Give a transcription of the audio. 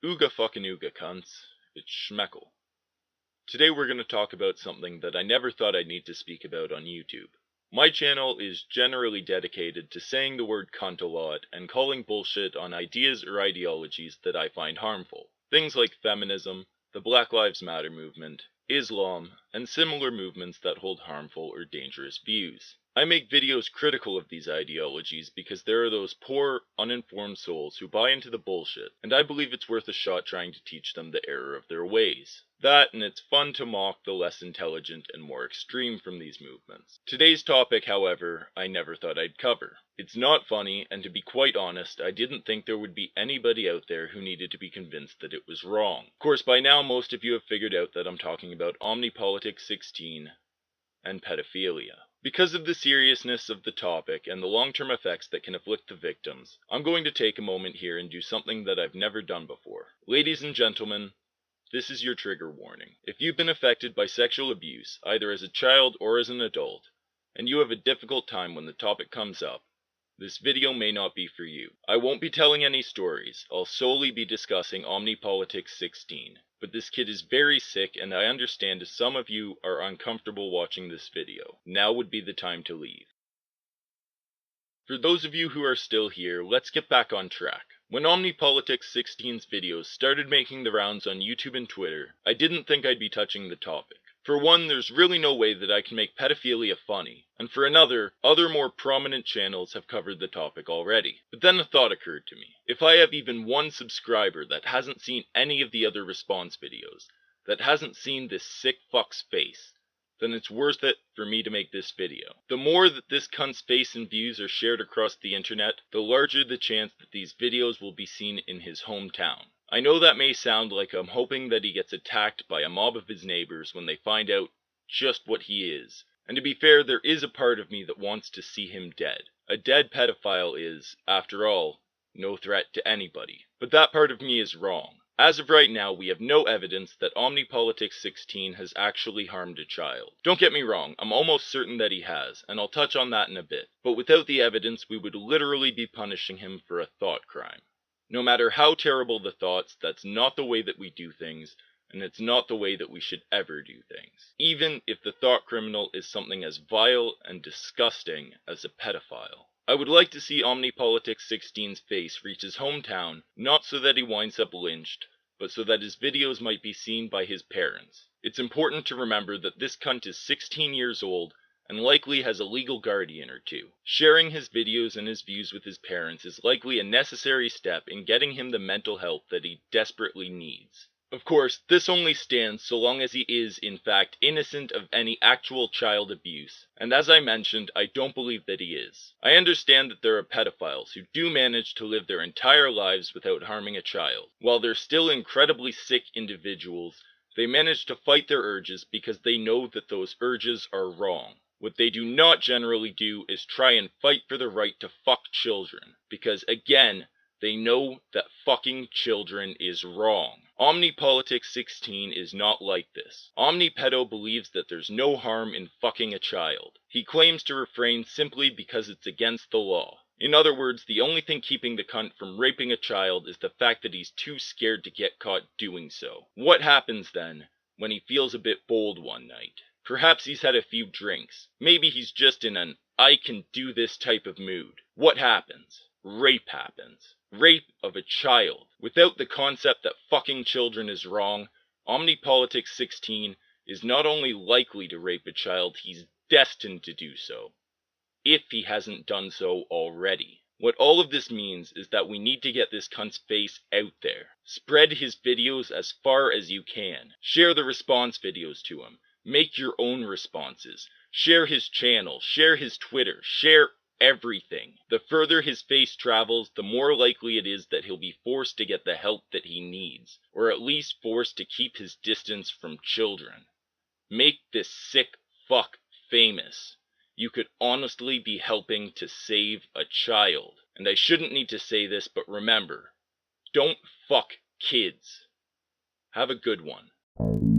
Ooga fucking ooga, cunts. It's Schmeckle. Today we're going to talk about something that I never thought I'd need to speak about on YouTube. My channel is generally dedicated to saying the word cunt a lot and calling bullshit on ideas or ideologies that I find harmful. Things like feminism, the Black Lives Matter movement, Islam, and similar movements that hold harmful or dangerous views. I make videos critical of these ideologies because there are those poor, uninformed souls who buy into the bullshit, and I believe it's worth a shot trying to teach them the error of their ways. That, and it's fun to mock the less intelligent and more extreme from these movements. Today's topic, however, I never thought I'd cover. It's not funny, and to be quite honest, I didn't think there would be anybody out there who needed to be convinced that it was wrong. Of course, by now most of you have figured out that I'm talking about Omnipolitics16 and Pedophilia. Because of the seriousness of the topic and the long-term effects that can afflict the victims, I'm going to take a moment here and do something that I've never done before. Ladies and gentlemen, this is your trigger warning. If you've been affected by sexual abuse, either as a child or as an adult, and you have a difficult time when the topic comes up, this video may not be for you. I won't be telling any stories, I'll solely be discussing Omnipolitics16. But this kid is very sick, and I understand if some of you are uncomfortable watching this video. Now would be the time to leave. For those of you who are still here, let's get back on track. When Omnipolitics16's videos started making the rounds on YouTube and Twitter, I didn't think I'd be touching the topic. For one, there's really no way that I can make pedophilia funny, and for another, other more prominent channels have covered the topic already. But then a thought occurred to me. If I have even one subscriber that hasn't seen any of the other response videos, that hasn't seen this sick fuck's face, then it's worth it for me to make this video. The more that this cunt's face and views are shared across the internet, the larger the chance that these videos will be seen in his hometown. I know that may sound like I'm hoping that he gets attacked by a mob of his neighbors when they find out just what he is. And to be fair, there is a part of me that wants to see him dead. A dead pedophile is, after all, no threat to anybody. But that part of me is wrong. As of right now, we have no evidence that Omnipolitics16 has actually harmed a child. Don't get me wrong, I'm almost certain that he has, and I'll touch on that in a bit. But without the evidence, we would literally be punishing him for a thought crime. No matter how terrible the thoughts, that's not the way that we do things, and it's not the way that we should ever do things. Even if the thought criminal is something as vile and disgusting as a pedophile. I would like to see Omnipolitics16's face reach his hometown, not so that he winds up lynched, but so that his videos might be seen by his parents. It's important to remember that this cunt is 16 years old, and likely has a legal guardian or two. Sharing his videos and his views with his parents is likely a necessary step in getting him the mental help that he desperately needs. Of course, this only stands so long as he is, in fact, innocent of any actual child abuse, and as I mentioned, I don't believe that he is. I understand that there are pedophiles who do manage to live their entire lives without harming a child. While they're still incredibly sick individuals, they manage to fight their urges because they know that those urges are wrong. What they do not generally do is try and fight for the right to fuck children, because again, they know that fucking children is wrong. Omnipolitics16 is not like this. Omnipedo believes that there's no harm in fucking a child. He claims to refrain simply because it's against the law. In other words, the only thing keeping the cunt from raping a child is the fact that he's too scared to get caught doing so. What happens then, when he feels a bit bold one night? Perhaps he's had a few drinks. Maybe he's just in an I can do this type of mood. What happens? Rape happens. Rape of a child. Without the concept that fucking children is wrong, Omnipolitics16 is not only likely to rape a child, he's destined to do so. If he hasn't done so already. What all of this means is that we need to get this cunt's face out there. Spread his videos as far as you can. Share the response videos to him. Make your own responses. Share his channel. Share his Twitter. Share everything. The further his face travels, the more likely it is that he'll be forced to get the help that he needs, or at least forced to keep his distance from children. Make this sick fuck famous. You could honestly be helping to save a child. And I shouldn't need to say this, but remember, don't fuck kids. Have a good one.